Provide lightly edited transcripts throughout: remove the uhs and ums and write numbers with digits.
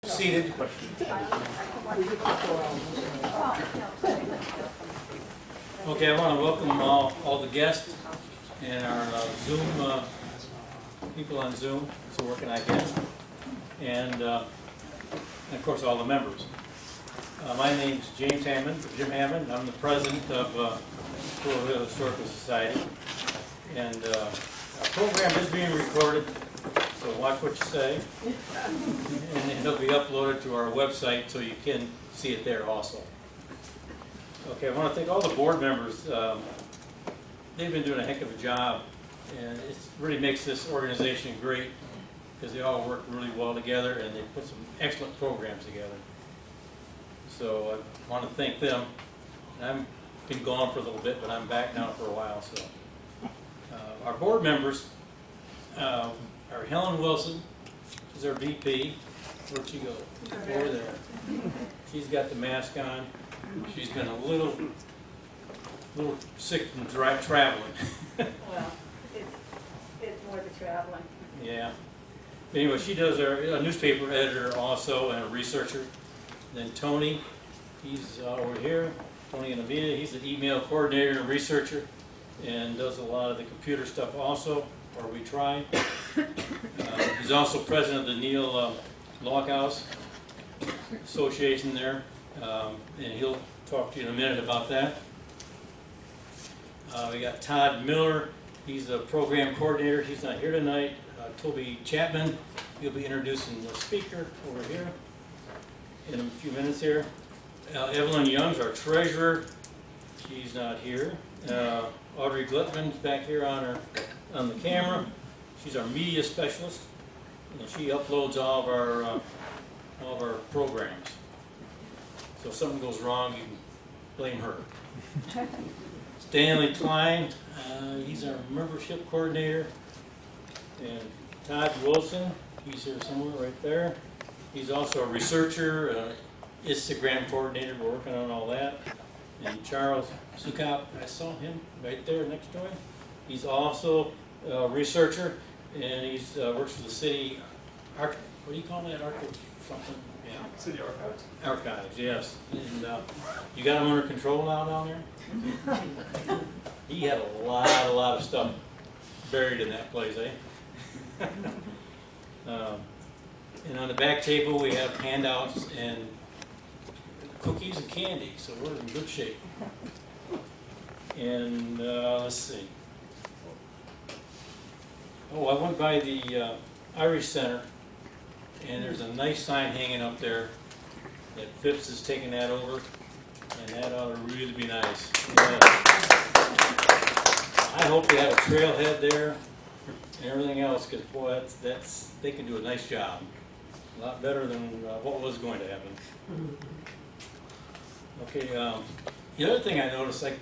Seated. Okay, I want to welcome all the guests and our Zoom people on Zoom, so working I guess, and of course all the members. My name's Jim Hammond. I'm the president of Squirrel Hill Historical Society, and our program is being recorded. So watch what you say, and it'll be uploaded to our website so you can see it there also. Okay, I want to thank all the board members. They've been doing a heck of a job, and it really makes this organization great because they all work really well together and they put some excellent programs together. So I want to thank them. I've been gone for a little bit, but I'm back now for a while. So our board members. Our Helen Wilson, she's our VP. Where'd she go? Over there. She's got the mask on. She's been a little sick from traveling. Well, it's more the traveling. Yeah. Anyway, she does our newspaper editor also and a researcher. Then Tony, he's over here. Tony and Amita, he's an email coordinator and researcher and does a lot of the computer stuff also. Or we try. He's also president of the Neil Lockhouse Association there, and he'll talk to you in a minute about that. We got Todd Miller. He's a program coordinator. He's not here tonight. Toby Chapman. He'll be introducing the speaker over here in a few minutes here. Evelyn Young's our treasurer. She's not here. Audrey Glitman's back here on the camera. She's our media specialist, and she uploads all of our programs. So if something goes wrong, you can blame her. Stanley Klein, he's our membership coordinator, and Todd Wilson, he's here somewhere right there. He's also a researcher, Instagram coordinator. We're working on all that. And Charles Sukap, I saw him right there next to him. He's also a researcher, and he works for the city what do you call that? Something? Yeah. City Archives. Archives, yes. And you got him under control now down there? He had a lot of stuff buried in that place, eh? And on the back table we have handouts and cookies and candy, so we're in good shape. And let's see. Oh, I went by the Irish Center, and there's a nice sign hanging up there that Phipps is taking that over, and that ought to really be nice. Yeah. I hope they have a trailhead there and everything else, because boy, they can do a nice job. A lot better than what was going to happen. Okay, the other thing I noticed, I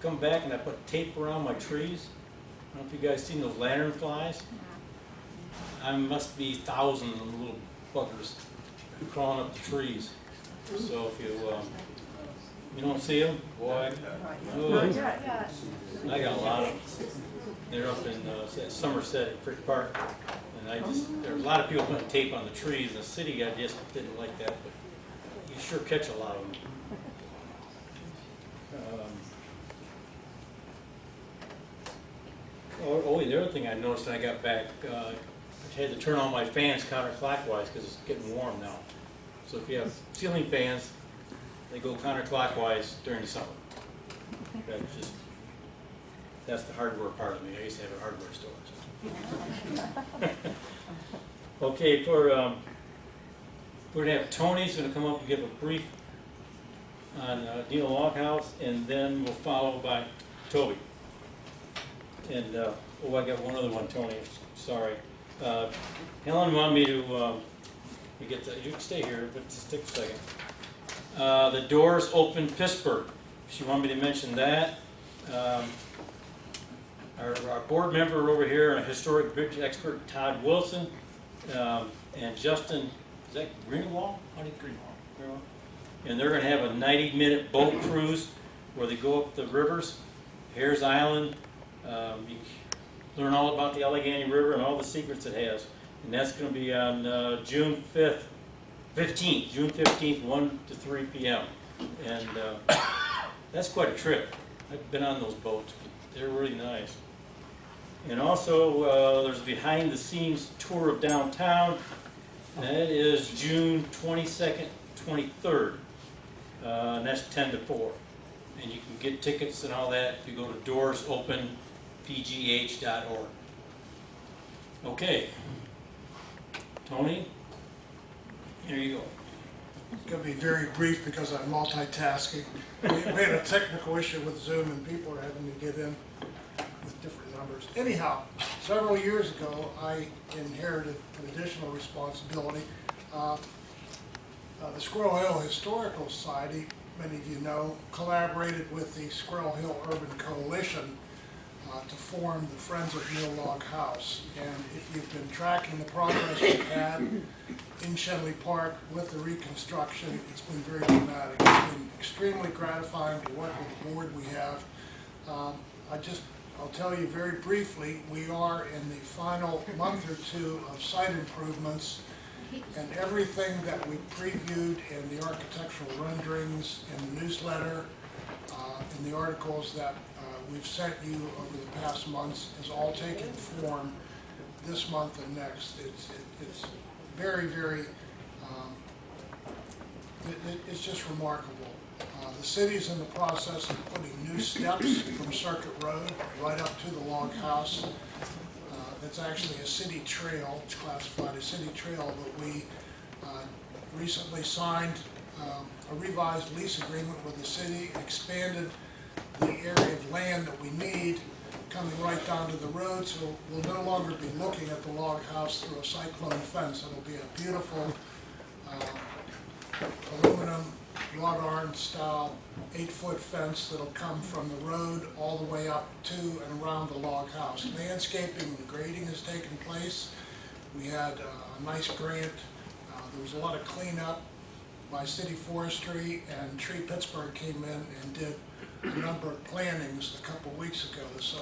come back and I put tape around my trees. I don't know if you guys seen those lantern flies. I must be thousands of little buggers crawling up the trees. So if you don't see them, boy, oh, I got a lot of them. They're up in Somerset at Frick Park, and there's a lot of people putting tape on the trees. The city, I just didn't like that, but you sure catch a lot of them. The other thing I noticed when I got back, I had to turn on my fans counterclockwise because it's getting warm now. So if you have ceiling fans, they go counterclockwise during the summer. That's the hardware part of me. I used to have a hardware store. So. Okay, we're going to have Tony's going to come up and give a brief on Neil Lockhouse, and then we'll follow by Toby. And I got one other one, Tony. Sorry. Helen wanted me to you can stay here, but just take a second. The Doors Open Pittsburgh. She wanted me to mention that. Our board member over here, a historic bridge expert, Todd Wilson, and Justin, is that Greenwald? How do you Greenwald? And they're going to have a 90-minute boat cruise where they go up the rivers, Hares Island. You learn all about the Allegheny River and all the secrets it has. And that's going to be on June 5th 15th, June 15th, 1 to 3 p.m. And that's quite a trip. I've been on those boats, but they're really nice. And also, there's a behind-the-scenes tour of downtown. That is June 22nd, 23rd, and that's 10 to 4. And you can get tickets and all that if you go to doorsopenpgh.org. Okay, Tony, here you go. It's going to be very brief because I'm multitasking. We had a technical issue with Zoom and people are having to get in with different numbers. Anyhow, several years ago, I inherited an additional responsibility. The Squirrel Hill Historical Society, many of you know, collaborated with the Squirrel Hill Urban Coalition to form the Friends of Mill Log House. And if you've been tracking the progress we've had in Shenley Park with the reconstruction, it's been very dramatic. It's been extremely gratifying to work with the board we have. I'll tell you very briefly, we are in the final month or two of site improvements, and everything that we previewed in the architectural renderings, in the newsletter, in the articles that we've sent you over the past months is all taking form this month and next. It's very, very, it's just remarkable. The city's in the process of putting new steps from Circuit Road right up to the log house. It's actually a city trail. It's classified as city trail, but we recently signed a revised lease agreement with the city, expanded the area of land that we need coming right down to the road, so we'll no longer be looking at the log house through a cyclone fence. It'll be a beautiful aluminum wrought iron style 8-foot fence that'll come from the road all the way up to and around the log house. Landscaping and grading has taken place. We had a nice grant. There was a lot of cleanup by City Forestry, and Tree Pittsburgh came in and did a number of plantings a couple weeks ago. So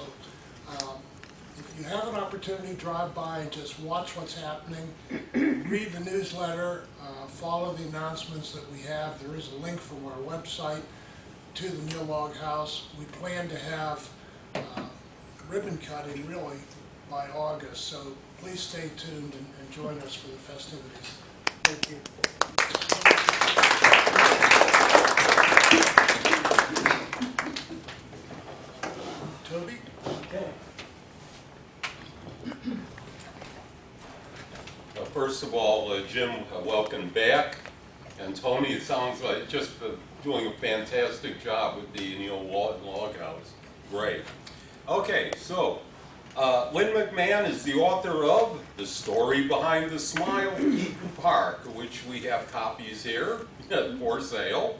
if you have an opportunity, drive by and just watch what's happening, read the newsletter, follow the announcements that we have. There is a link from our website to the Mill Log House. We plan to have ribbon cutting really by August, so please stay tuned and join us for the festivities. Thank you. Toby? Okay. First of all, Jim, welcome back. And Tony, it sounds like just doing a fantastic job with the log house. Great. Okay, so Lynn McMahon is the author of The Story Behind the Smile, Eaton Park, which we have copies here for sale.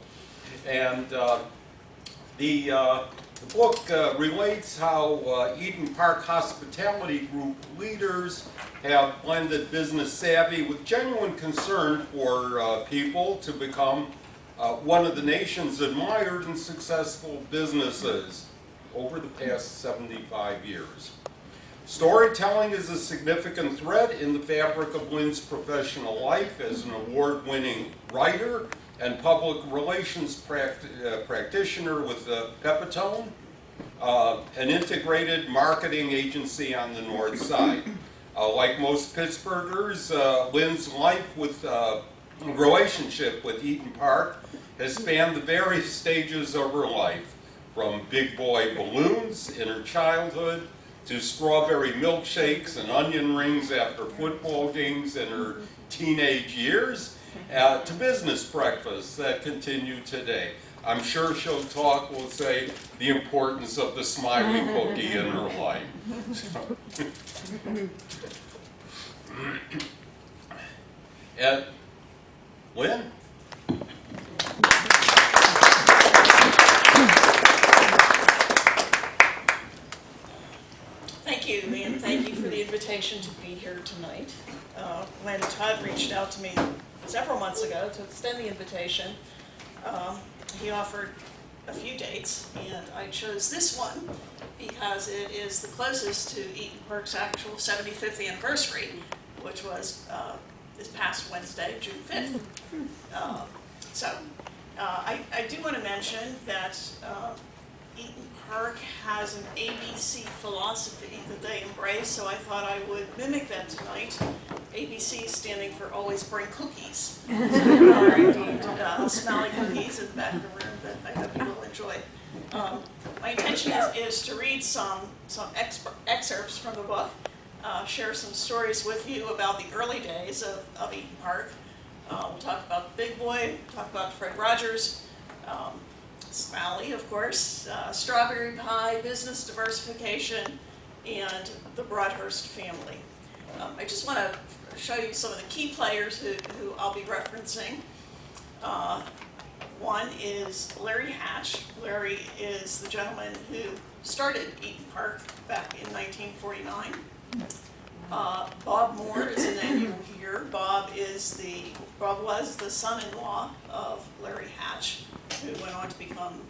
And the book relates how Eden Park Hospitality Group leaders have blended business savvy with genuine concern for people to become one of the nation's admired and successful businesses over the past 75 years. Storytelling is a significant thread in the fabric of Lynn's professional life as an award-winning writer and public relations practitioner with Pipitone, an integrated marketing agency on the north side. Like most Pittsburghers, Lynn's life with relationship with Eaton Park has spanned the various stages of her life, from big boy balloons in her childhood to strawberry milkshakes and onion rings after football games in her teenage years, to business breakfasts that continue today. I'm sure she'll talk, we'll say, the importance of the smiley cookie in her life. And Lynn? Thank you, and thank you for the invitation to be here tonight. When Todd reached out to me several months ago to extend the invitation, he offered a few dates, and I chose this one because it is the closest to Eaton Park's actual 75th anniversary, which was this past Wednesday, June 5th. I do want to mention that Eaton Park has an ABC philosophy that they embrace, so I thought I would mimic that tonight. ABC standing for always bring cookies. So there are indeed smelly cookies in the back of the room that I hope you will enjoy. My intention is to read some excerpts from the book, share some stories with you about the early days of Eaton Park. We'll talk about the Big Boy, talk about Fred Rogers, Smalley, of course, strawberry pie, business diversification, and the Broadhurst family. I just want to show you some of the key players who I'll be referencing. One is Larry Hatch. Larry is the gentleman who started Eaton Park back in 1949. Bob Moore is a name you will hear. Bob was the son-in-law of Larry Hatch, who went on to become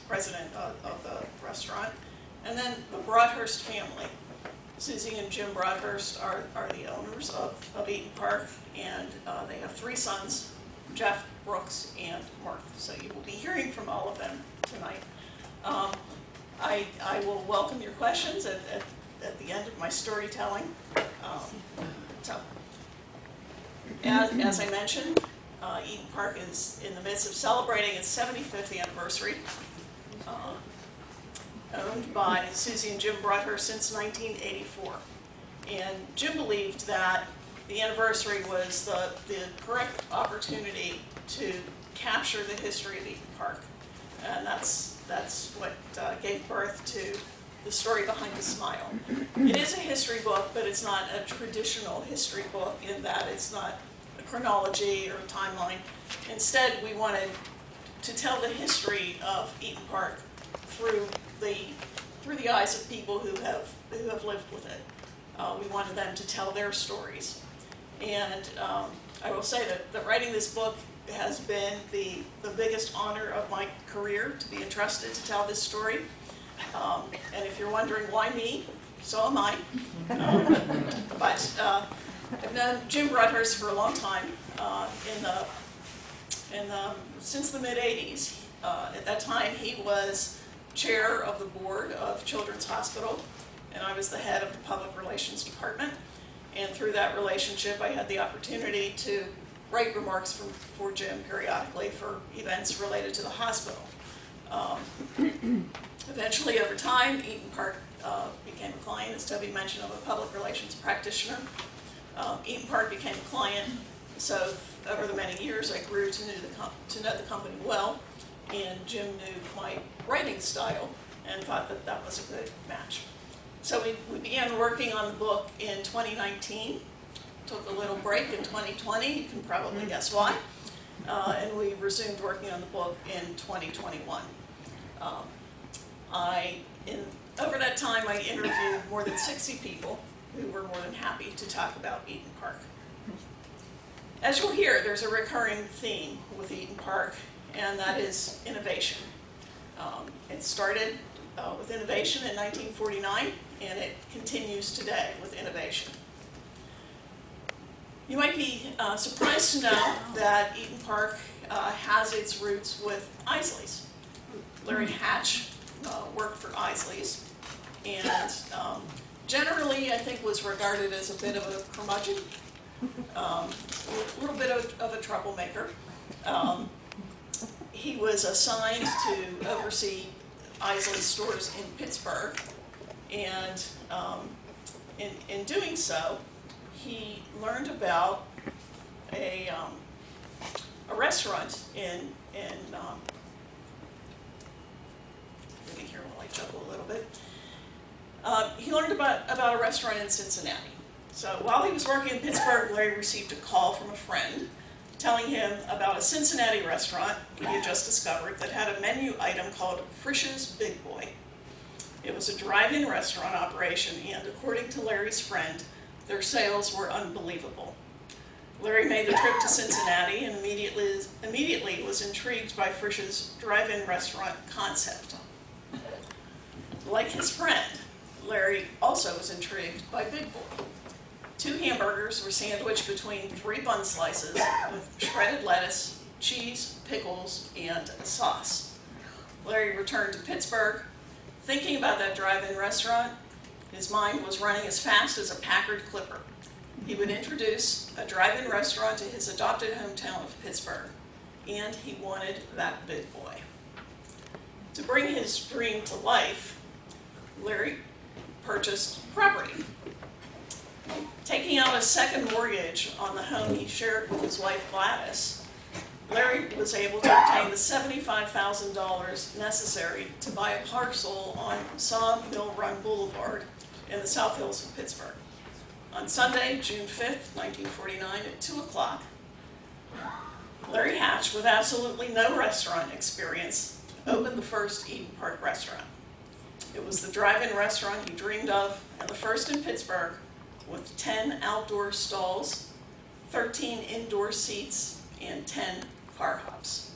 president of the restaurant. And then the Broadhurst family. Susie and Jim Broadhurst are the owners of Eaton Park, and they have 3 sons, Jeff, Brooks, and Mark. So you will be hearing from all of them tonight. I will welcome your questions at the end of my storytelling. As I mentioned, Eaton Park is in the midst of celebrating its 75th anniversary. Owned by Susie and Jim Broadhurst since 1984. And Jim believed that the anniversary was the correct opportunity to capture the history of Eaton Park. And that's what gave birth to the story behind the smile. It is a history book, but it's not a traditional history book in that it's not a chronology or a timeline. Instead, we wanted to tell the history of Eaton Park through the eyes of people who have lived with it. We wanted them to tell their stories. And I will say that writing this book has been the biggest honor of my career, to be entrusted to tell this story. And if you're wondering why me, so am I. But I've known Jim Broadhurst for a long time, since the mid-'80s. At that time, he was chair of the board of Children's Hospital, and I was the head of the public relations department. And through that relationship, I had the opportunity to write remarks for Jim periodically for events related to the hospital. Eventually, over time, Eaton Park became a client, as Toby mentioned, of a public relations practitioner. Eaton Park became a client, so over the many years, I grew to know the company well, and Jim knew my writing style and thought that was a good match. So we began working on the book in 2019, took a little break in 2020, you can probably guess why, and we resumed working on the book in 2021. Over that time, I interviewed more than 60 people who were more than happy to talk about Eaton Park. As you'll hear, there's a recurring theme with Eaton Park, and that is innovation. It started with innovation in 1949, and it continues today with innovation. You might be surprised to know that Eaton Park has its roots with Isley's. Larry Hatch worked for Isley's, and generally I think was regarded as a bit of a curmudgeon, a little bit of a troublemaker. He was assigned to oversee Isley's stores in Pittsburgh, and in doing so, he learned about a restaurant in let me hear while I chuckle a little bit. He learned about a restaurant in Cincinnati. So while he was working in Pittsburgh, Larry received a call from a friend telling him about a Cincinnati restaurant he had just discovered that had a menu item called Frisch's Big Boy. It was a drive-in restaurant operation, and according to Larry's friend, their sales were unbelievable. Larry made the trip to Cincinnati and immediately was intrigued by Frisch's drive-in restaurant concept. Like his friend, Larry also was intrigued by Big Boy. 2 hamburgers were sandwiched between 3 bun slices with shredded lettuce, cheese, pickles, and a sauce. Larry returned to Pittsburgh, thinking about that drive-in restaurant. His mind was running as fast as a Packard Clipper. He would introduce a drive-in restaurant to his adopted hometown of Pittsburgh, and he wanted that big boy. To bring his dream to life, Larry purchased property. Taking out a second mortgage on the home he shared with his wife Gladys, Larry was able to obtain the $75,000 necessary to buy a parcel on Sawmill Run Boulevard in the South Hills of Pittsburgh. On Sunday, June 5th, 1949, at 2 o'clock, Larry Hatch, with absolutely no restaurant experience, opened the first Eden Park restaurant. It was the drive-in restaurant he dreamed of, and the first in Pittsburgh, with 10 outdoor stalls, 13 indoor seats, and 10 car hops.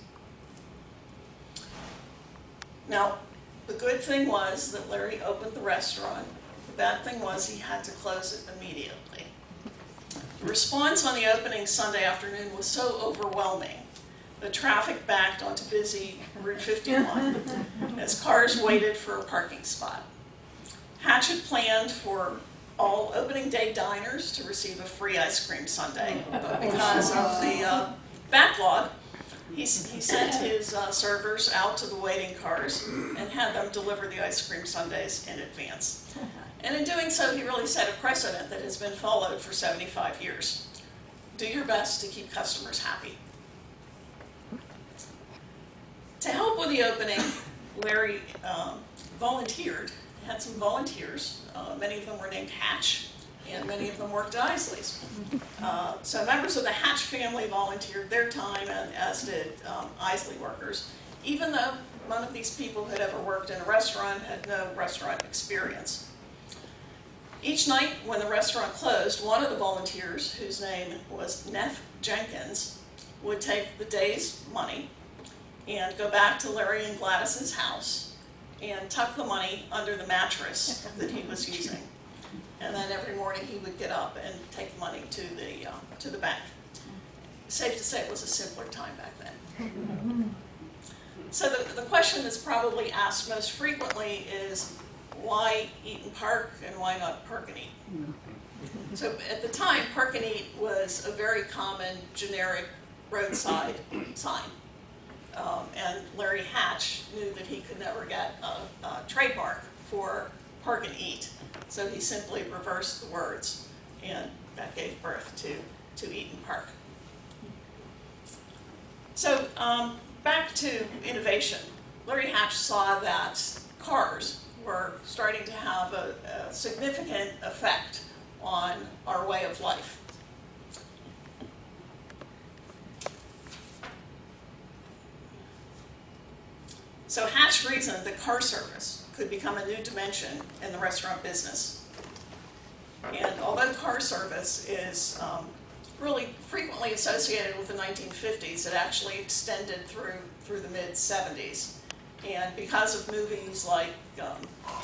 Now, the good thing was that Larry opened the restaurant. The bad thing was he had to close it immediately. The response on the opening Sunday afternoon was so overwhelming that traffic backed onto busy Route 51 as cars waited for a parking spot. Hatch had planned for all opening day diners to receive a free ice cream sundae, but because of the backlog, he sent his servers out to the waiting cars and had them deliver the ice cream sundaes in advance. And in doing so, he really set a precedent that has been followed for 75 years. Do your best to keep customers happy. To help with the opening, Larry volunteered, had some volunteers. Many of them were named Hatch, and many of them worked at Isley's. So members of the Hatch family volunteered their time, and as did Isley workers, even though none of these people had ever worked in a restaurant, had no restaurant experience. Each night when the restaurant closed, one of the volunteers, whose name was Neff Jenkins, would take the day's money and go back to Larry and Gladys's house and tuck the money under the mattress that he was using. And then every morning he would get up and take the money to the bank. Safe to say it was a simpler time back then. So the question that's probably asked most frequently is, why Eaton Park and why not Park and Eat? So at the time, Park and Eat was a very common generic roadside sign. And Larry Hatch knew that he could never get a trademark for Park and Eat. So he simply reversed the words, and that gave birth to Eaton Park. So back to innovation. Larry Hatch saw that cars were starting to have a significant effect on our way of life. So Hatch reasoned that car service could become a new dimension in the restaurant business. And although car service is really frequently associated with the 1950s, it actually extended through the mid-70s. And because of movies like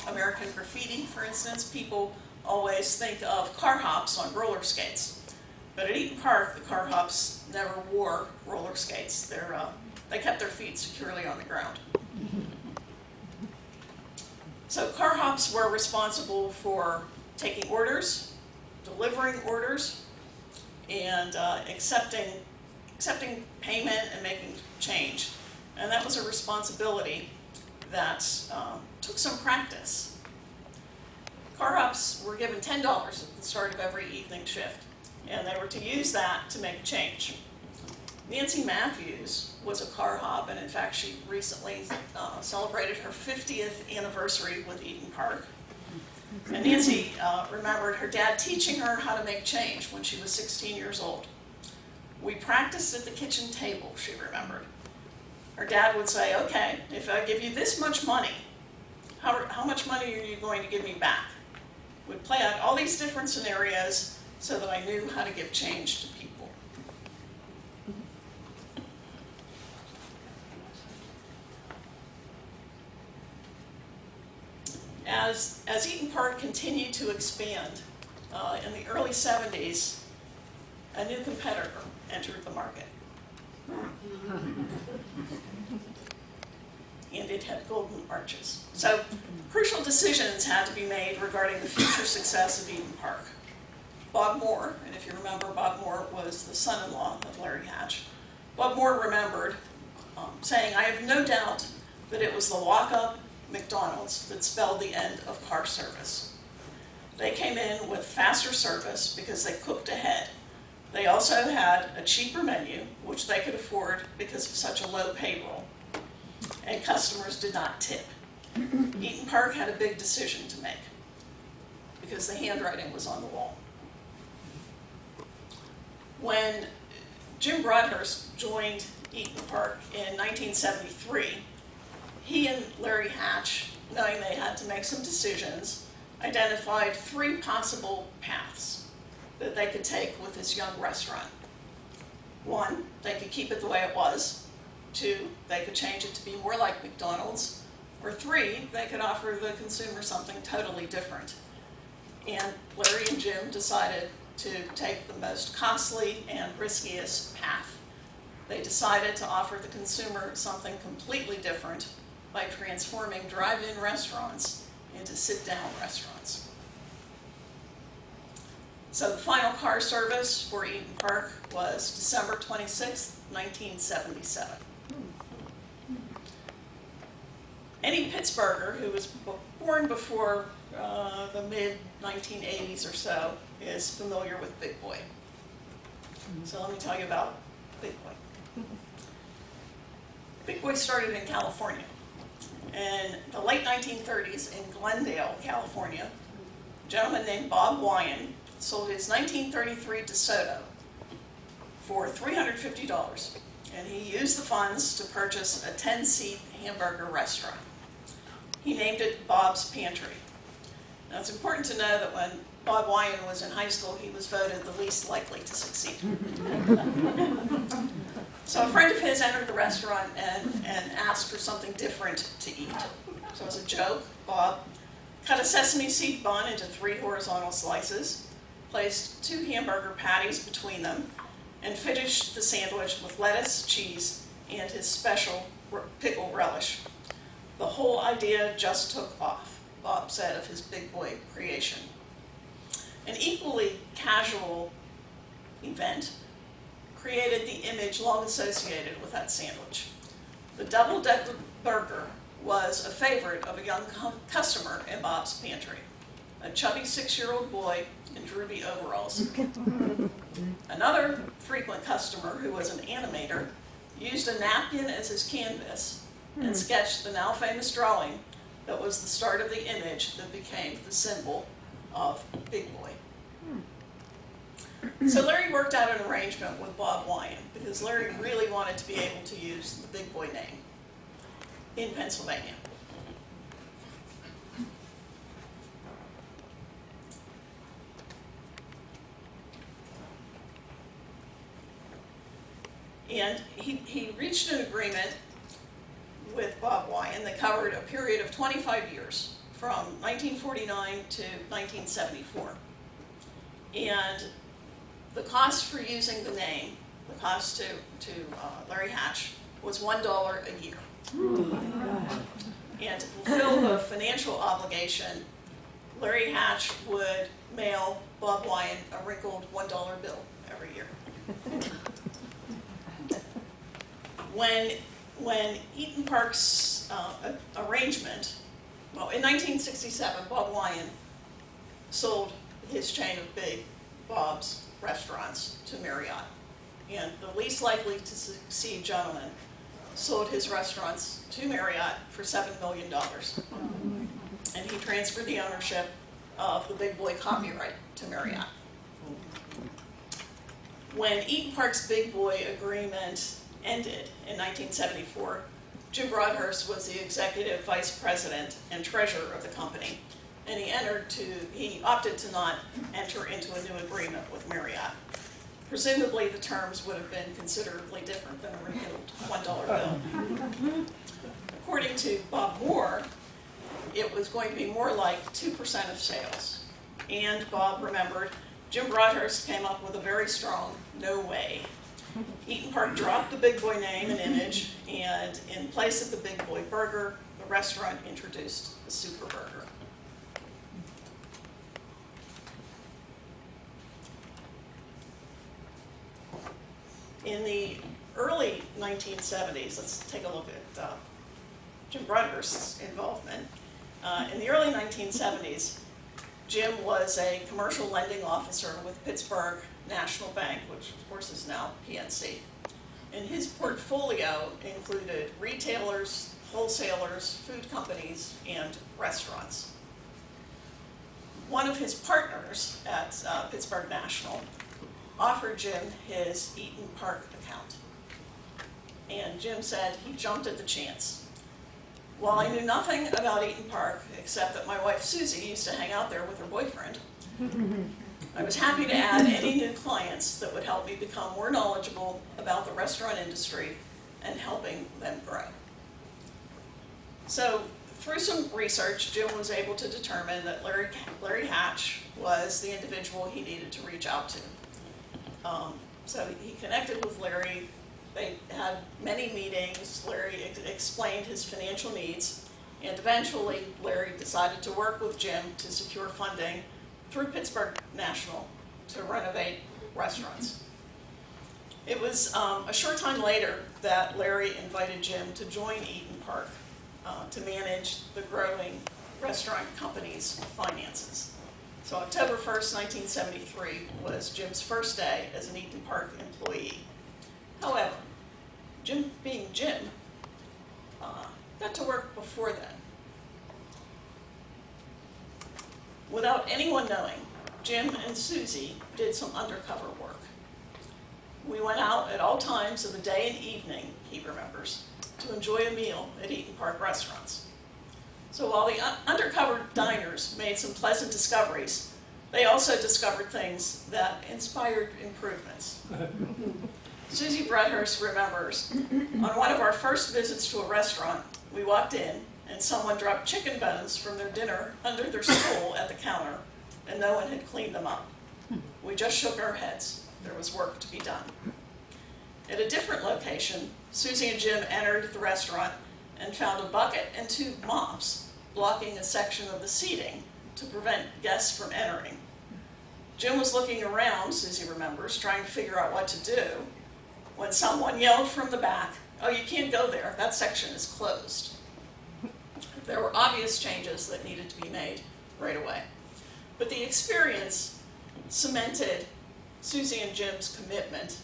American Graffiti, for instance, people always think of car hops on roller skates. But at Eaton Park, the car hops never wore roller skates. They kept their feet securely on the ground. So car hops were responsible for taking orders, delivering orders, and accepting payment and making change. And that was a responsibility that took some practice. Car hops were given $10 at the start of every evening shift, and they were to use that to make a change. Nancy Matthews was a car hop, and in fact she recently celebrated her 50th anniversary with Eaton Park. And Nancy remembered her dad teaching her how to make change when she was 16 years old. We practiced at the kitchen table, she remembered. Her dad would say, okay, if I give you this much money, how much money are you going to give me back? We'd play out all these different scenarios so that I knew how to give change to people. As Eaton Park continued to expand, in the early 70s, a new competitor entered the market. And it had golden arches. So crucial decisions had to be made regarding the future success of Eaton Park. Bob Moore, and if you remember, Bob Moore was the son-in-law of Larry Hatch. Bob Moore remembered saying, "I have no doubt that it was the walk-up McDonald's that spelled the end of car service. They came in with faster service because they cooked ahead. They also had a cheaper menu, which they could afford because of such a low payroll. And customers did not tip." Eaton Park had a big decision to make because the handwriting was on the wall. When Jim Broadhurst joined Eaton Park in 1973, he and Larry Hatch, knowing they had to make some decisions, identified 3 possible paths that they could take with this young restaurant. 1, they could keep it the way it was. 2, they could change it to be more like McDonald's. Or 3, they could offer the consumer something totally different. And Larry and Jim decided to take the most costly and riskiest path. They decided to offer the consumer something completely different by transforming drive-in restaurants into sit-down restaurants. So the final car service for Eaton Park was December 26, 1977. Any Pittsburgher who was born before the mid-1980s or so is familiar with Big Boy. So let me tell you about Big Boy. Big Boy started in California. In the late 1930s in Glendale, California, a gentleman named Bob Wyan sold his 1933 DeSoto for $350, and he used the funds to purchase a 10-seat hamburger restaurant. He named it Bob's Pantry. Now it's important to know that when Bob Wyan was in high school, he was voted the least likely to succeed. So a friend of his entered the restaurant and asked for something different to eat. So as a joke, Bob cut a sesame seed bun into 3 horizontal slices, placed 2 hamburger patties between them, and finished the sandwich with lettuce, cheese, and his special pickle relish. The whole idea just took off, Bob said of his Big Boy creation. An equally casual event created the image long associated with that sandwich. The double-decker burger was a favorite of a young customer in Bob's Pantry, a chubby 6-year-old boy in droopy overalls. Another frequent customer, who was an animator, used a napkin as his canvas and sketched the now famous drawing that was the start of the image that became the symbol of Big Boy. So Larry worked out an arrangement with Bob Wyan because Larry really wanted to be able to use the Big Boy name in Pennsylvania. And he reached an agreement with Bob Wyan that covered a period of 25 years, from 1949 to 1974. And the cost for using the name, the cost to Larry Hatch, was $1 a year. And to fulfill the financial obligation, Larry Hatch would mail Bob Wyan a wrinkled $1 bill every year. When Eaton Park's arrangement, well, in 1967, Bob Wyan sold his chain of Big Bob's restaurants to Marriott. And the least likely to succeed gentleman sold his restaurants to Marriott for $7 million. And he transferred the ownership of the Big Boy copyright to Marriott. When Eaton Park's Big Boy agreement ended in 1974, Jim Broadhurst was the executive vice president and treasurer of the company, and he opted to not enter into a new agreement with Marriott. Presumably the terms would have been considerably different than a wrinkled $1 bill. According to Bob Moore, it was going to be more like 2% of sales. and Bob remembered, Jim Broadhurst came up with a very strong no way. Eaton Park dropped the Big Boy name and image, and in place of the Big Boy burger, the restaurant introduced the Super Burger. In the early 1970s, let's take a look at Jim Broadhurst's involvement. In the early 1970s, Jim was a commercial lending officer with Pittsburgh National Bank, which of course is now PNC. And his portfolio included retailers, wholesalers, food companies, and restaurants. One of his partners at Pittsburgh National offered Jim his Eaton Park account. And Jim said he jumped at the chance. While I knew nothing about Eaton Park, except that my wife Susie used to hang out there with her boyfriend, I was happy to add any new clients that would help me become more knowledgeable about the restaurant industry and helping them grow. So through some research, Jim was able to determine that Larry Hatch was the individual he needed to reach out to. So he connected with Larry. They had many meetings. Larry explained his financial needs, and eventually Larry decided to work with Jim to secure funding through Pittsburgh National to renovate restaurants. It was a short time later that Larry invited Jim to join Eaton Park to manage the growing restaurant company's finances. So October 1st, 1973 was Jim's first day as an Eaton Park employee. However, Jim, being Jim, got to work before then. Without anyone knowing, Jim and Susie did some undercover work. We went out at all times of the day and evening, he remembers, to enjoy a meal at Eaton Park restaurants. So while the undercover diners made some pleasant discoveries, they also discovered things that inspired improvements. Susie Broadhurst remembers, on one of our first visits to a restaurant, we walked in and someone dropped chicken bones from their dinner under their stool at the counter, and no one had cleaned them up. We just shook our heads. There was work to be done. At a different location, Susie and Jim entered the restaurant and found a bucket and two mops blocking a section of the seating to prevent guests from entering. Jim was looking around, Susie remembers, trying to figure out what to do, when someone yelled from the back, "Oh, you can't go there, that section is closed." There were obvious changes that needed to be made right away. But the experience cemented Susie and Jim's commitment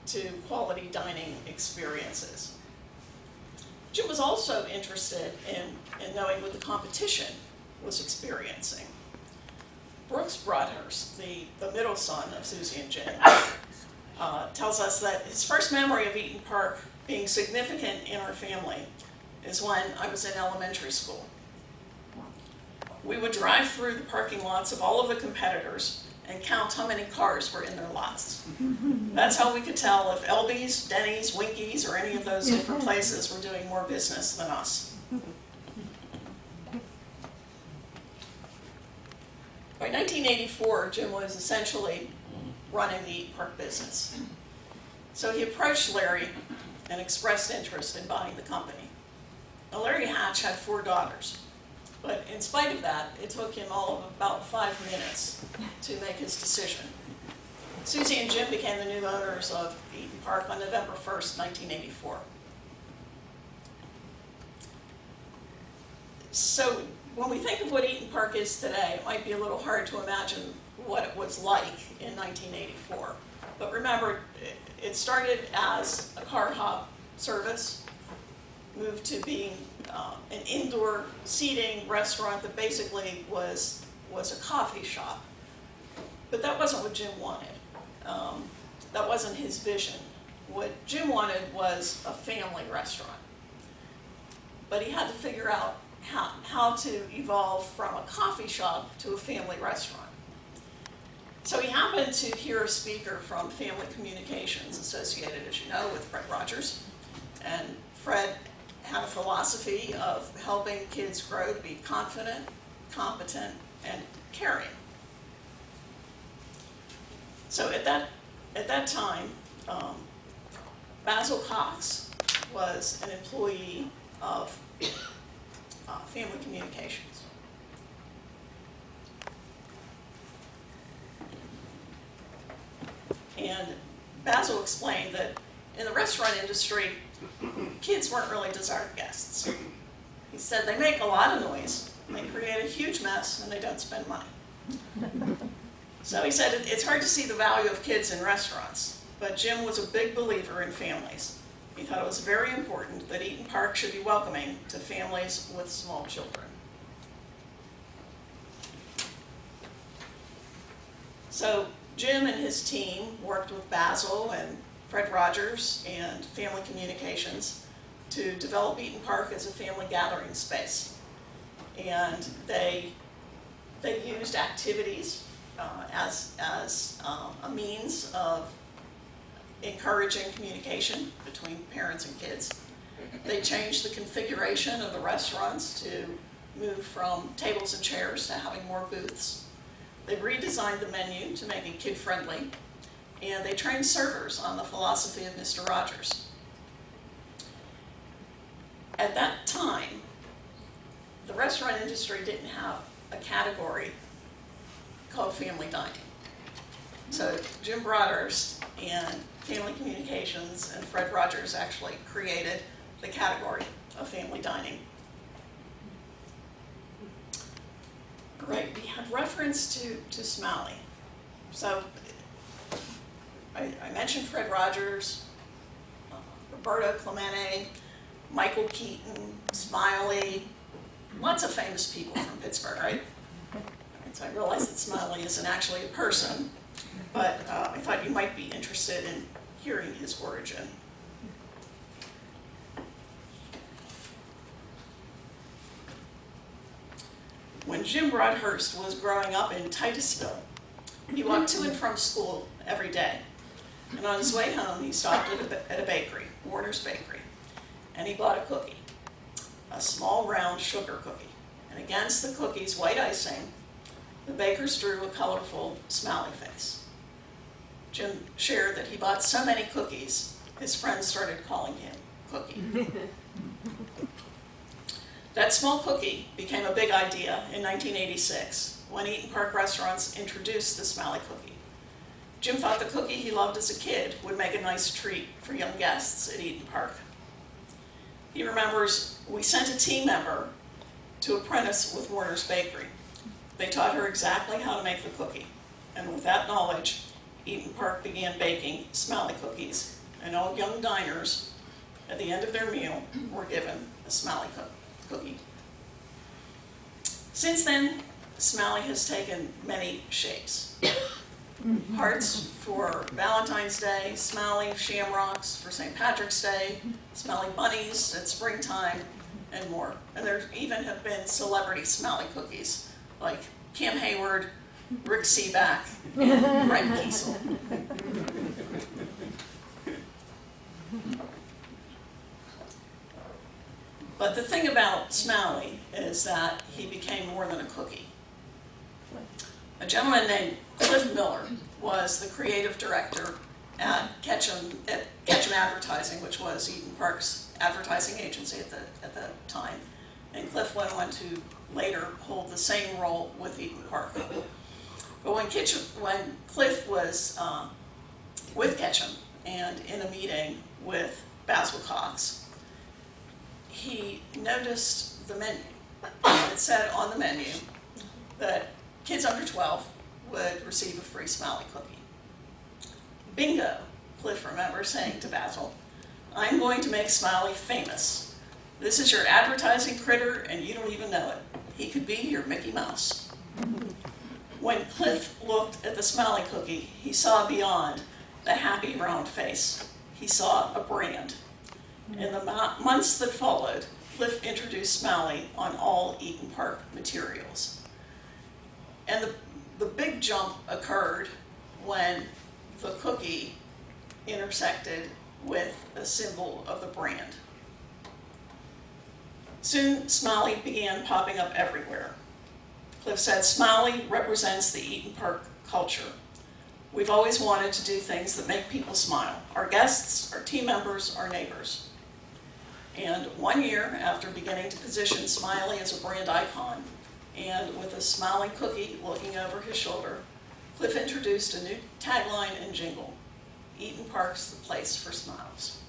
to quality dining experiences. Jim was also interested in knowing what the competition was experiencing. Brooks Broadhurst, the middle son of Susie and Jim, tells us that his first memory of Eaton Park being significant in our family is when I was in elementary school. We would drive through the parking lots of all of the competitors and count how many cars were in their lots. That's how we could tell if Elby's, Denny's, Winky's, or any of those different places were doing more business than us. By 1984, Jim was essentially running the Eaton Park business. So he approached Larry and expressed interest in buying the company. Now, Larry Hatch had 4 daughters. But in spite of that, it took him all of about 5 minutes to make his decision. Susie and Jim became the new owners of Eaton Park on November 1st, 1984. So when we think of what Eaton Park is today, it might be a little hard to imagine what it was like in 1984. But remember, it started as a car hop service, moved to being an indoor seating restaurant that basically was a coffee shop. But that wasn't what Jim wanted. That wasn't his vision. What Jim wanted was a family restaurant. But he had to figure out how to evolve from a coffee shop to a family restaurant. So he happened to hear a speaker from Family Communications, associated, as you know, with Fred Rogers. And Fred had a philosophy of helping kids grow to be confident, competent, and caring. So at that time, Basil Cox was an employee of Family Communications. And Basil explained that in the restaurant industry, kids weren't really desired guests. He said they make a lot of noise, they create a huge mess, and they don't spend money. So he said it's hard to see the value of kids in restaurants, but Jim was a big believer in families. He thought it was very important that Eaton Park should be welcoming to families with small children. So Jim and his team worked with Basil and Fred Rogers and Family Communications to develop Eaton Park as a family gathering space. And they used activities as a means of encouraging communication between parents and kids. They changed the configuration of the restaurants to move from tables and chairs to having more booths. They redesigned the menu to make it kid-friendly, and they trained servers on the philosophy of Mr. Rogers. At that time, the restaurant industry didn't have a category called family dining. So Jim Broadhurst and Family Communications and Fred Rogers actually created the category of family dining. Right, we had reference to Smalley. So I mentioned Fred Rogers, Roberto Clemente, Michael Keaton, Smiley, lots of famous people from Pittsburgh, right? So I realize that Smiley isn't actually a person, but I thought you might be interested in hearing his origin. When Jim Broadhurst was growing up in Titusville, he walked to and from school every day. And on his way home, he stopped at a bakery, Warner's Bakery, and he bought a cookie, a small round sugar cookie. And against the cookie's white icing, the bakers drew a colorful smiley face. Jim shared that he bought so many cookies, his friends started calling him Cookie. That small cookie became a big idea in 1986 when Eaton Park Restaurants introduced the Smiley cookie. Jim thought the cookie he loved as a kid would make a nice treat for young guests at Eaton Park. He remembers, we sent a team member to apprentice with Warner's Bakery. They taught her exactly how to make the cookie, and with that knowledge, Eaton Park began baking Smiley cookies, and all young diners at the end of their meal were given a Smiley cookie. Since then, Smiley has taken many shapes. Hearts for Valentine's Day, Smiley shamrocks for St. Patrick's Day, Smiley bunnies at springtime, and more. And there even have been celebrity Smiley cookies, like Cam Hayward, Rick Seaback, and Brent Kiesel. But the thing about Smiley is that he became more than a cookie. A gentleman named Cliff Miller was the creative director at Ketchum Advertising, which was Eaton Park's advertising agency at the time. And Cliff went on to later hold the same role with Eaton Park. But when Cliff was with Ketchum and in a meeting with Basil Cox, he noticed the menu. It said on the menu that kids under 12 would receive a free Smiley cookie. Bingo, Cliff remembers saying to Basil, "I'm going to make Smiley famous. This is your advertising critter and you don't even know it. He could be your Mickey Mouse." When Cliff looked at the Smiley cookie, he saw beyond the happy round face. He saw a brand. In the months that followed, Cliff introduced Smiley on all Eaton Park materials. And the big jump occurred when the cookie intersected with a symbol of the brand. Soon, Smiley began popping up everywhere. Cliff said, "Smiley represents the Eaton Park culture. We've always wanted to do things that make people smile, our guests, our team members, our neighbors. And 1 year after beginning to position Smiley as a brand icon, and with a smiling cookie looking over his shoulder, Cliff introduced a new tagline and jingle: Eaton Park's the place for smiles.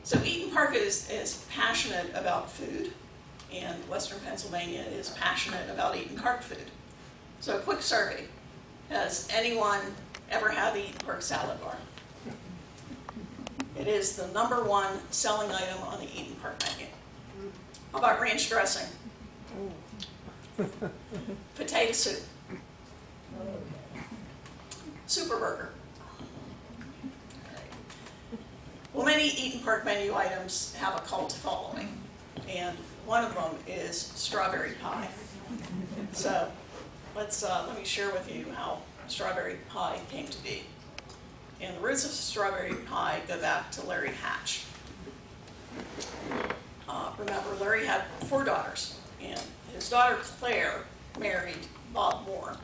So Eaton Park is passionate about food, and Western Pennsylvania is passionate about Eaton Park food. So a quick survey: has anyone ever had the Eaton Park salad bar? It is the #1 selling item on the Eaton Park menu. How about ranch dressing? Potato soup? Super burger? Well, many Eaton Park menu items have a cult following, and one of them is strawberry pie. So let me share with you how strawberry pie came to be. And the roots of strawberry pie go back to Larry Hatch. Remember, Larry had 4 daughters, and his daughter Claire married Bob Moore.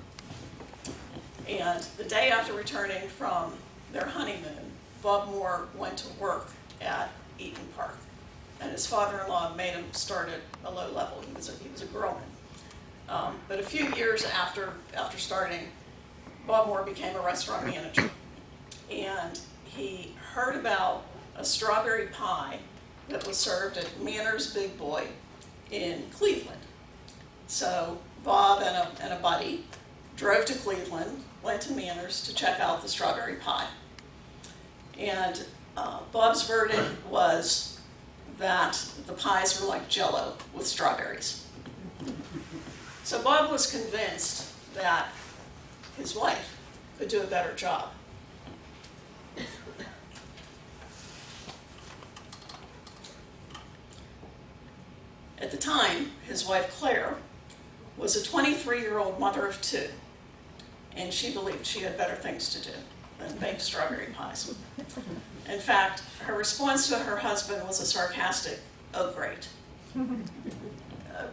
And the day after returning from their honeymoon, Bob Moore went to work at Eaton Park, and his father-in-law made him start at a low level. He was a growman. But a few years after starting, Bob Moore became a restaurant manager, and he heard about a strawberry pie that was served at Manner's Big Boy in Cleveland. So Bob and a buddy drove to Cleveland, went to Manner's to check out the strawberry pie. And Bob's verdict was that the pies were like Jell-O with strawberries. So Bob was convinced that his wife could do a better job. At the time, his wife Claire was a 23-year-old mother of 2, and she believed she had better things to do than bake strawberry pies. In fact, her response to her husband was a sarcastic, "Oh, great."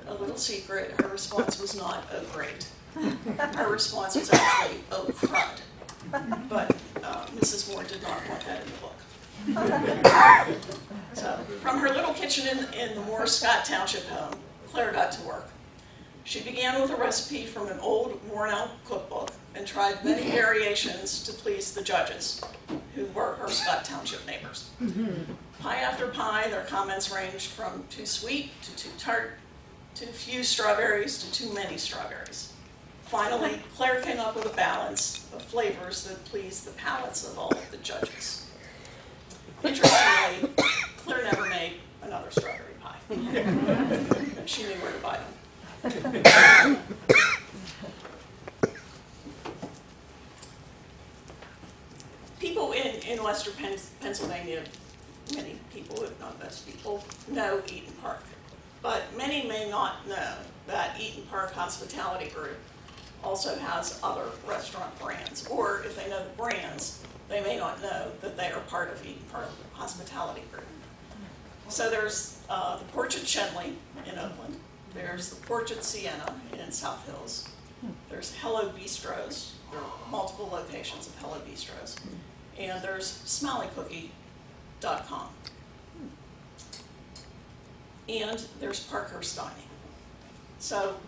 A little secret, her response was not, "Oh, great." Her response was actually, "Oh, crud." But Mrs. Moore did not want that in the book. So, from her little kitchen in the Moore Scott Township home, Claire got to work. She began with a recipe from an old, worn-out cookbook and tried many variations to please the judges, who were her Scott Township neighbors. Pie after pie, their comments ranged from too sweet to too tart, too few strawberries to too many strawberries. Finally, Claire came up with a balance of flavors that pleased the palates of all of the judges. Interestingly, Claire never made another strawberry pie. She knew where to buy them. People in Western Pennsylvania, many people, if not most people, know Eaton Park. But many may not know that Eaton Park Hospitality Group also has other restaurant brands. Or if they know the brands, they may not know that they are part of Eaton Park Hospitality Group. So there's the Porch at Shenley in Oakland. There's the Porch at Siena in South Hills. There's Hello Bistros. There are multiple locations of Hello Bistros. And there's SmileyCookie.com. And there's Parkhurst Dining. So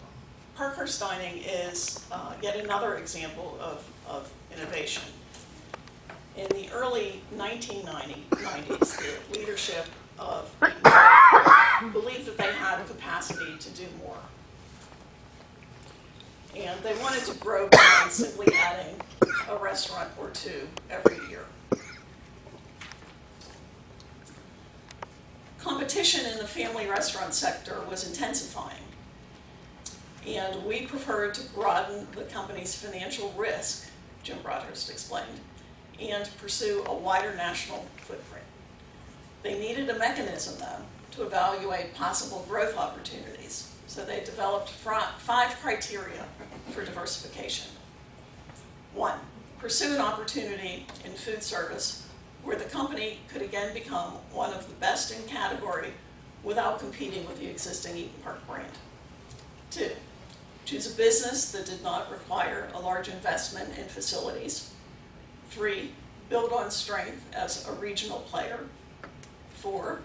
Parkhurst Dining is yet another example of innovation. In the early 1990s, the leadership of Eaton Park believed that they had a capacity to do more. And they wanted to grow beyond simply adding a restaurant or 2 every year. Competition in the family restaurant sector was intensifying, and we preferred to broaden the company's financial risk, Jim Broadhurst explained, and pursue a wider national footprint. They needed a mechanism, though, to evaluate possible growth opportunities, so they developed 5 criteria for diversification. 1, pursue an opportunity in food service where the company could again become one of the best in category without competing with the existing Eaton Park brand. 2, choose a business that did not require a large investment in facilities. 3, build on strength as a regional player. 4,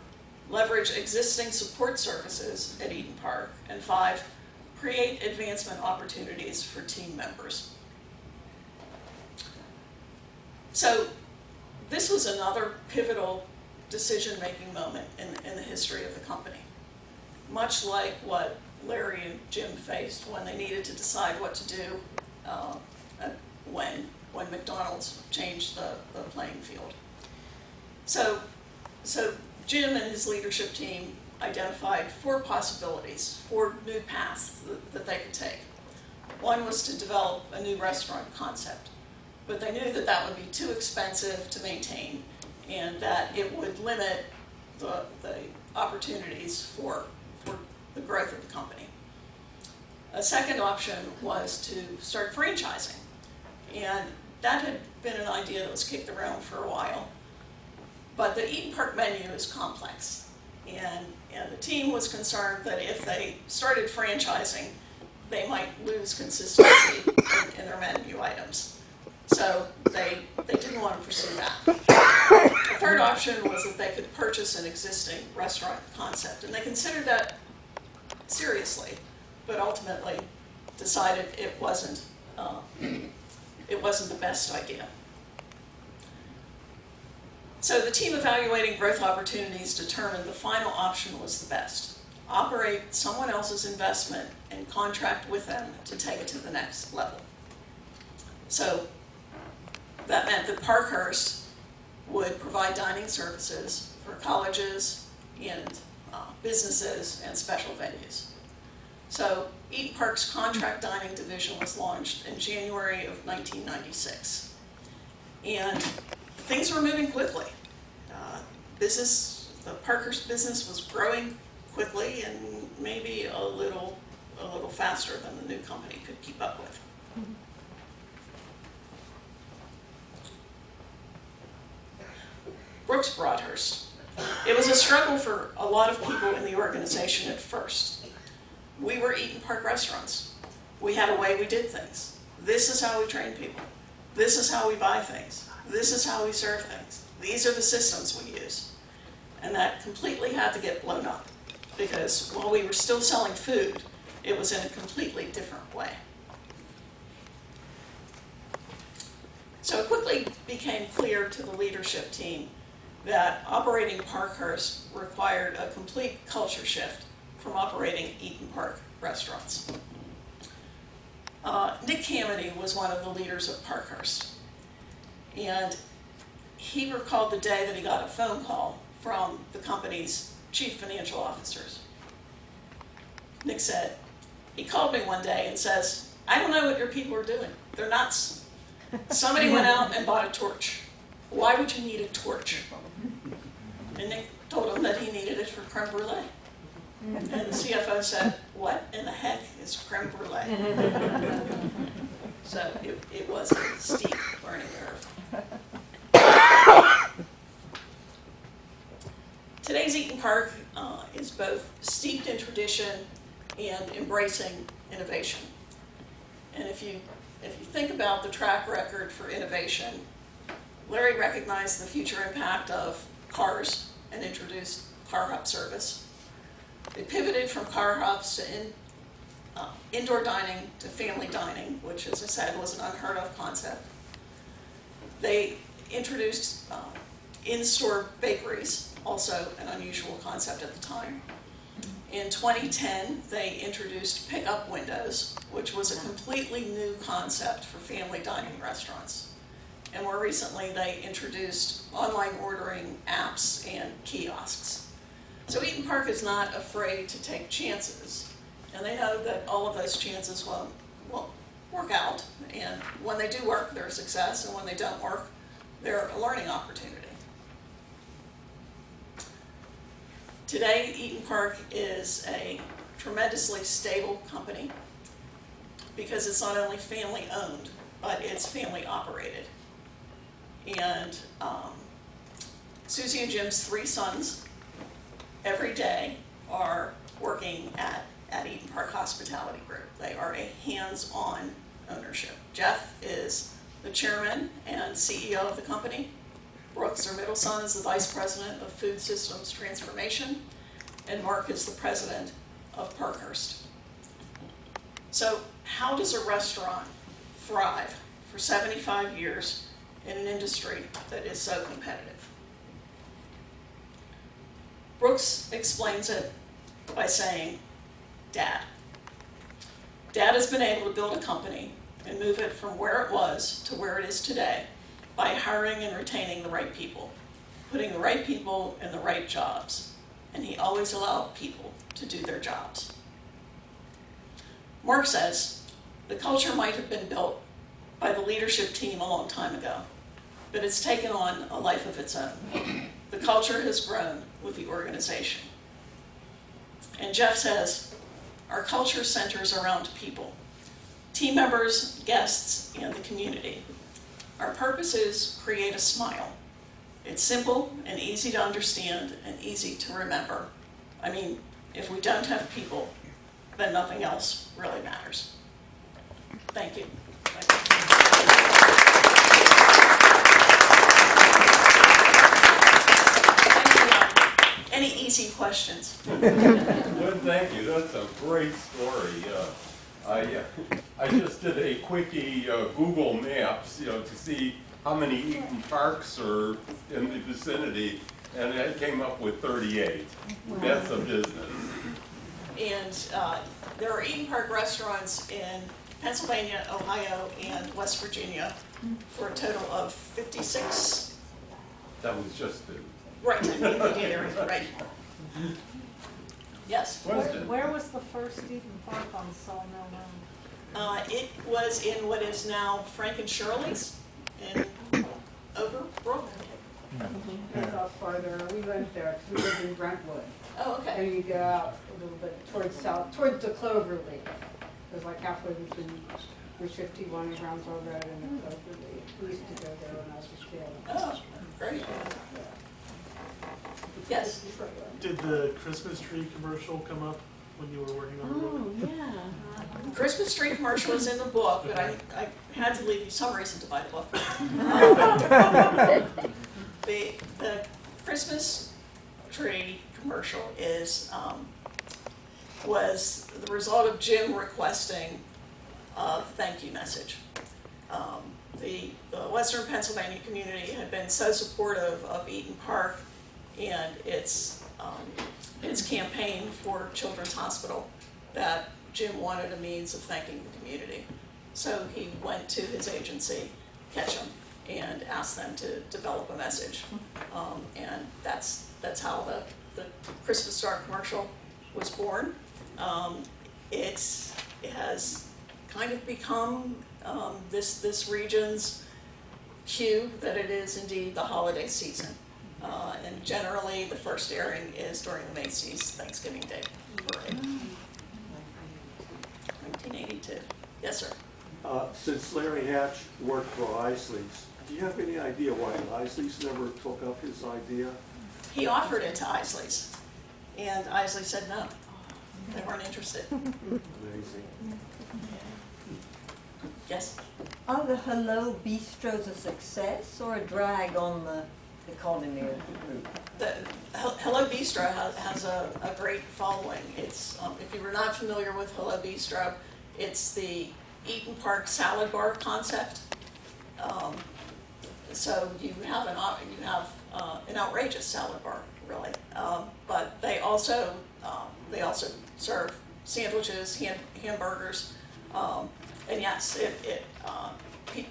leverage existing support services at Eaton Park. And 5, create advancement opportunities for team members. So this was another pivotal decision-making moment in the history of the company. Much like what Larry and Jim faced when they needed to decide what to do when McDonald's changed the playing field. So Jim and his leadership team identified 4 possibilities, 4 new paths that they could take. One was to develop a new restaurant concept, but they knew that that would be too expensive to maintain and that it would limit the opportunities for the growth of the company. A second option was to start franchising, and that had been an idea that was kicked around for a while. But the Eaton Park menu is complex, and the team was concerned that if they started franchising, they might lose consistency in their menu items. So they didn't want to pursue that. The third option was that they could purchase an existing restaurant concept, and they considered that seriously, but ultimately decided it wasn't the best idea. So the team evaluating growth opportunities determined the final option was the best. Operate someone else's investment and contract with them to take it to the next level. So that meant that Parkhurst would provide dining services for colleges and businesses and special venues. So Eaton Park's contract dining division was launched in January of 1996. And things were moving quickly. The Parkhurst business was growing quickly and maybe a little faster than the new company could keep up with. Brooks Broadhurst. It was a struggle for a lot of people in the organization at first. We were Eaton Park restaurants. We had a way we did things. This is how we train people. This is how we buy things. This is how we serve things. These are the systems we use. And that completely had to get blown up because while we were still selling food, it was in a completely different way. So it quickly became clear to the leadership team that operating Parkhurst required a complete culture shift from operating Eaton Park restaurants. Nick Camedy was one of the leaders of Parkhurst, and he recalled the day that he got a phone call from the company's chief financial officers. Nick said, he called me one day and says, "I don't know what your people are doing. They're nuts. Somebody went out and bought a torch. Why would you need a torch?" And Nick told him that he needed it for creme brulee. And the CFO said, "What in the heck is creme brulee?" So it was a steep learning curve. Today's Eaton Park is both steeped in tradition and embracing innovation. And if you think about the track record for innovation, Larry recognized the future impact of cars and introduced car hop service. They pivoted from car hops to indoor dining to family dining, which, as I said, was an unheard of concept. They introduced in-store bakeries, also an unusual concept at the time. In 2010, they introduced pickup windows, which was a completely new concept for family dining restaurants. And more recently, they introduced online ordering apps and kiosks. So Eaton Park is not afraid to take chances, and they know that all of those chances won't work out. And when they do work, they're a success, and when they don't work, they're a learning opportunity. Today, Eaton Park is a tremendously stable company because it's not only family owned, but it's family operated. And Susie and Jim's 3 sons every day are working at Eden Park Hospitality Group. They are a hands-on ownership. Jeff is the chairman and CEO of the company. Brooks, their middle son, is the vice president of food systems transformation, and Mark is the president of Parkhurst. So how does a restaurant thrive for 75 years in an industry that is so competitive? Brooks explains it by saying, Dad. Dad has been able to build a company and move it from where it was to where it is today by hiring and retaining the right people, putting the right people in the right jobs, and he always allowed people to do their jobs. Mark says, the culture might have been built by the leadership team a long time ago, but it's taken on a life of its own. The culture has grown with the organization. And Jeff says, our culture centers around people, team members, guests, and the community. Our purpose is create a smile. It's simple and easy to understand and easy to remember. I mean, if we don't have people, then nothing else really matters. Thank you. Any easy questions? Good, thank you. That's a great story. I just did a quickie Google Maps, to see how many Eaton Parks are in the vicinity, and I came up with 38. That's a business. And there are Eaton Park restaurants in Pennsylvania, Ohio, and West Virginia for a total of 56. That was just the Right, in the immediate area, right. Yes. question. Where was the first Eden Park on Sawmill Road? It was in what is now Frank and Shirley's in Overbrook. It's out farther. We went there because we lived in Brentwood. Oh, okay. And you go out a little bit towards south, towards the Cloverleaf. It was like halfway between Route 51 and Brownsville Road and the Cloverleaf. We used to go there when I was a kid. Oh, great. Yes. Did the Christmas tree commercial come up when you were working on the book? Oh, yeah. Christmas tree commercial is in the book, but I had to leave you some reason to buy the book. The Christmas tree commercial was the result of Jim requesting a thank you message. The Western Pennsylvania community had been so supportive of Eaton Park and its campaign for Children's Hospital that Jim wanted a means of thanking the community. So he went to his agency, Ketchum, and asked them to develop a message. And that's how the Christmas Star commercial was born. It has kind of become this region's cue that it is indeed the holiday season. And generally, the first airing is during the Macy's Thanksgiving Day parade. 1982. Yes, sir. Since Larry Hatch worked for Isley's, do you have any idea why Isley's never took up his idea? He offered it to Isley's, and Isley said no. They weren't interested. Amazing. Yes? Are the Hello Bistros a success or a drag on the economy of the group? The Hello Bistro has a great following. It's if you were not familiar with Hello Bistro, it's the Eaton Park salad bar concept. So you have an outrageous salad bar, really. But they also serve sandwiches, hamburgers, and yes,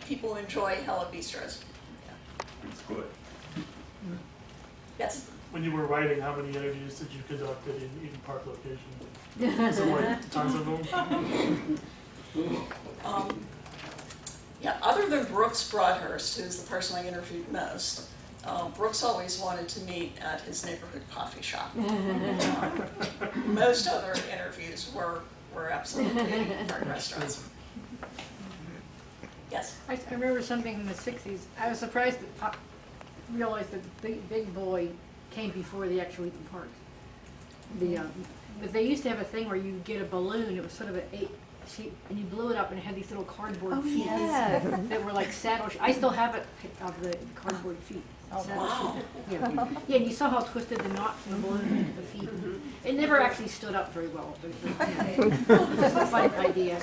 people enjoy Hello Bistros. Yeah. It's good. Yes. When you were writing, how many interviews did you conduct at an Eden Park location? Is it like tons of them? Yeah, other than Brooks Broadhurst, who's the person I interviewed most, Brooks always wanted to meet at his neighborhood coffee shop. Most other interviews were absolutely Park restaurants. Yes? I remember something from the 60s. I was surprised that realized that Big Boy came before the actual Eaton Park. But they used to have a thing where you get a balloon, it was sort of an 8 shape, and you blew it up and it had these little cardboard feet that were like saddle. I still have it of the cardboard feet. Wow. Yeah, yeah, and you saw how twisted the knots in the balloon and the feet. It never actually stood up very well. Just a fun idea.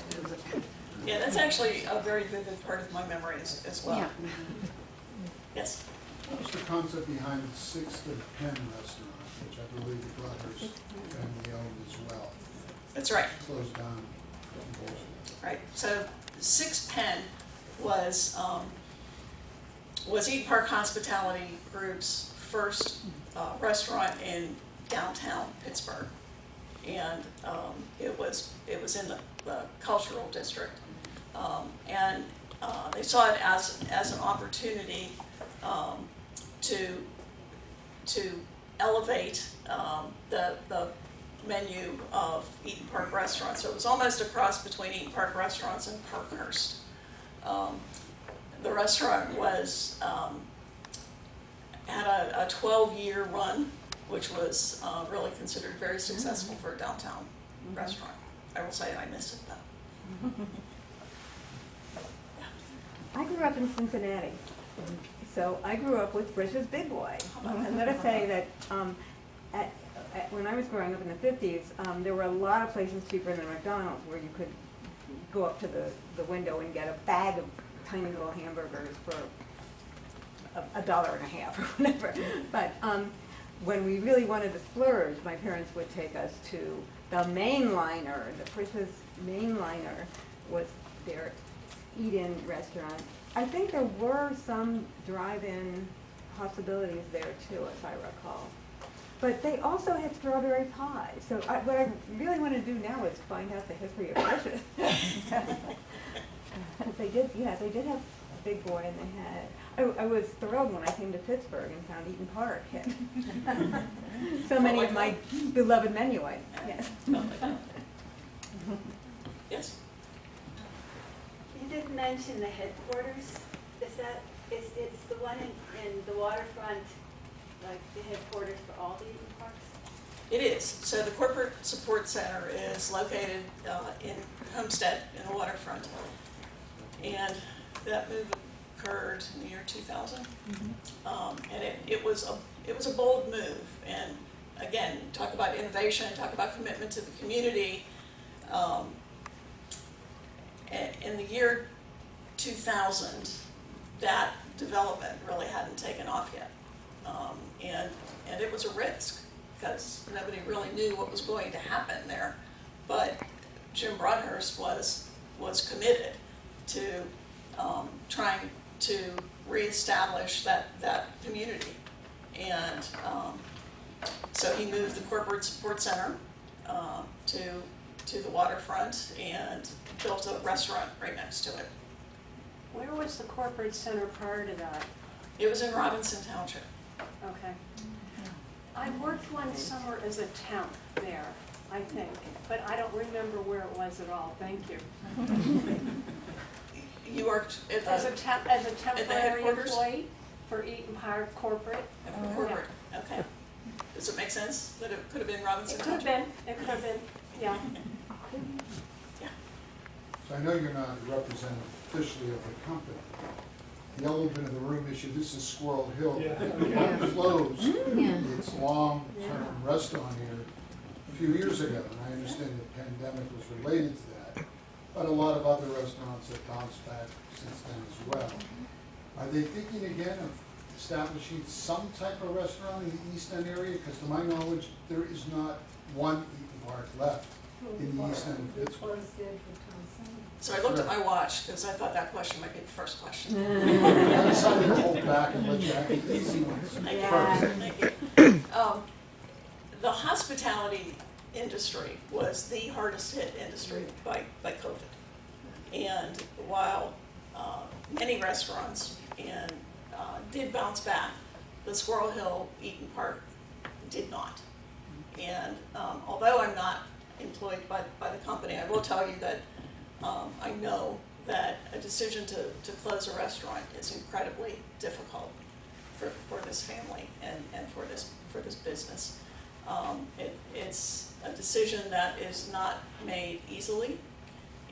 Yeah, that's actually a very vivid part of my memories as well. Yeah. Yes. What was the concept behind the 6th and Penn restaurant, which I believe the Brothers family owned as well? That's right. Closed down. Right. So 6 Penn was Eden Park Hospitality Group's first restaurant in downtown Pittsburgh, and it was in the cultural district, and they saw it as an opportunity to elevate the menu of Eden Park restaurants. So it was almost a cross between Eden Park restaurants and Parkhurst. The restaurant was had a 12-year run, which was really considered very successful for a downtown restaurant. I will say I miss it though. I grew up in Cincinnati, so I grew up with Frisch's Big Boy. And let us say that when I was growing up in the 50s, there were a lot of places cheaper than McDonald's where you could go up to the window and get a bag of tiny little hamburgers for $1.50 or whatever. But when we really wanted to splurge, my parents would take us to the Mainliner. The Frisch's Mainliner was their eat-in restaurant. I think there were some drive-in possibilities there too, as I recall. But they also had strawberry pie. So what I really want to do now is find out the history of Frisch's. They did have a Big Boy, and they had. I was thrilled when I came to Pittsburgh and found Eaton Park had so many of my beloved menu items. Yes. Yes. You did mention the headquarters. It's the one in the waterfront, like the headquarters for all the Eaton Parks? It is. So the Corporate Support Center is located in Homestead in the waterfront. And that move occurred in the year 2000. And it was a bold move. And again, talk about innovation, talk about commitment to the community. In the year 2000, that development really hadn't taken off yet. And it was a risk because nobody really knew what was going to happen there. But Jim Broadhurst was committed to trying to reestablish that community. And so he moved the Corporate Support Center to the waterfront and built a restaurant right next to it. Where was the corporate center prior to that? It was in Robinson Township. Okay. I worked one summer as a temp there, I think, but I don't remember where it was at all. Thank you. You worked at As a temporary headquarters? employee for Eaton Park Corporate. corporate. Okay. Does it make sense that it could have been Robinson It could have Township? been, it could have been, yeah. So I know you're not a representative officially of the company. The elephant in the room issue, this is Squirrel Hill. It closed its long-term restaurant here a few years ago, and I understand the pandemic was related to that. But a lot of other restaurants have bounced back since then as well. Are they thinking again of establishing some type of restaurant in the East End area? Because to my knowledge, there is not one Eaton Park left in the East End of Pittsburgh. So I looked at my watch because I thought that question might be the first question. I decided to hold back and let you have the easy ones Thank you. first. Thank you. The hospitality industry was the hardest hit industry by COVID. And while many restaurants did bounce back, the Squirrel Hill Eaton Park did not. And although I'm not employed by the company, I will tell you that I know that a decision to close a restaurant is incredibly difficult for this family and for this business. It's a decision that is not made easily,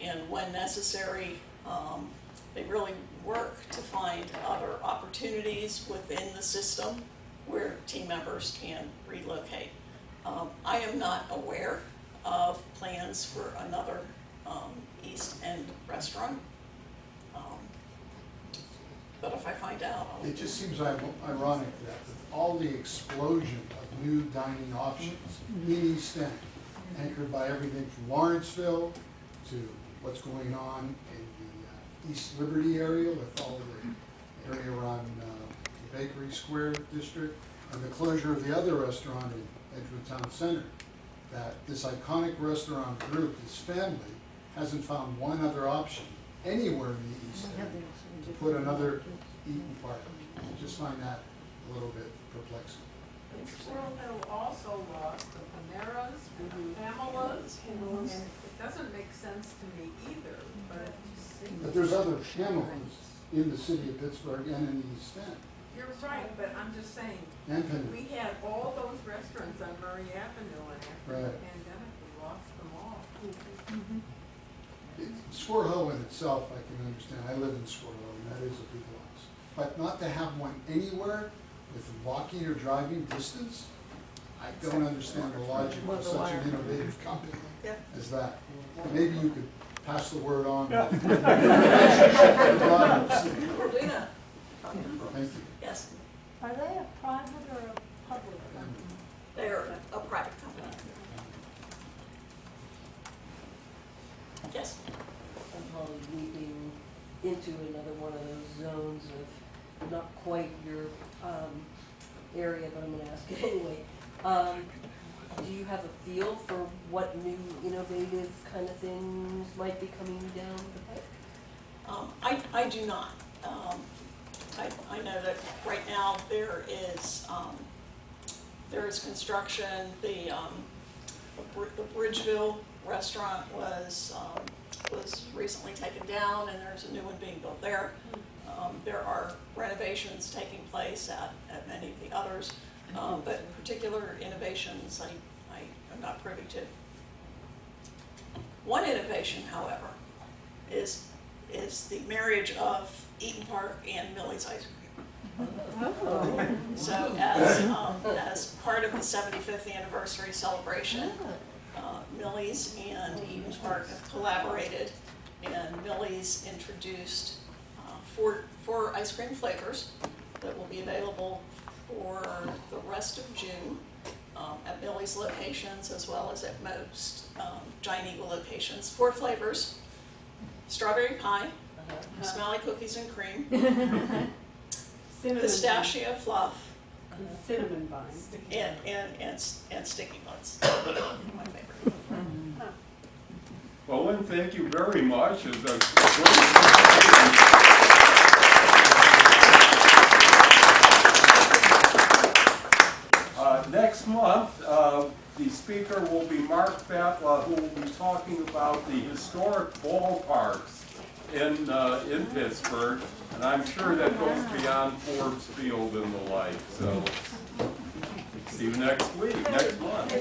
and when necessary, they really work to find other opportunities within the system where team members can relocate. I am not aware of plans for another East End restaurant, but if I find out, I'll. It just seems ironic that with all the explosion of new dining options in East End, anchored by everything from Lawrenceville to what's going on in the East Liberty area with all the area around the Bakery Square district, and the closure of the other restaurant in Edgewood Town Center, that this iconic restaurant group, this family, hasn't found one other option anywhere in the East End to put another Eaton Park. I just find that a little bit perplexing. Squirrel Hill also lost the Paneras and the Pamela's, and it doesn't make sense to me either, but it just seems. But there's other Hamiltons in the city of Pittsburgh and in the East End. You're right, but I'm just saying, And Penn. we had all those restaurants on Murray Avenue, and after the Right. pandemic, we lost them all. Squirrel Hill in itself, I can understand. I live in Squirrel Hill, and that is a big loss. But not to have one anywhere with walking or driving distance, I don't understand the logic of such an innovative company as that. Maybe you could pass the word on. Thank Thank you. Yes, Are they a private or a public company? they're a private company. Yes. I'm probably leaping into another one of those zones of not quite your area, but I'm going to ask it anyway. Do you have a feel for what new innovative kind of things might be coming down the pike? I do not. I know that right now there is construction. The Bridgeville restaurant was recently taken down, and there's a new one being built there. There are renovations taking place at many of the others, but particular innovations I am not privy to. One innovation, however, is the marriage of Eaton Park and Millie's Ice Cream. So as part of the 75th anniversary celebration, Millie's and Eaton Park have collaborated, and Millie's introduced four ice cream flavors that will be available for the rest of June at Millie's locations as well as at most Giant Eagle locations. 4 flavors: strawberry pie, smelly cookies and cream, pistachio fluff, Cinnamon buns. and sticky buns. My favorite. Well, Lynn, thank you very much. It's a great next month, the speaker will be Mark Fatla, who will be talking about the historic ballparks in Pittsburgh, and I'm sure that goes beyond Forbes Field and the like. So, see you next week, next month.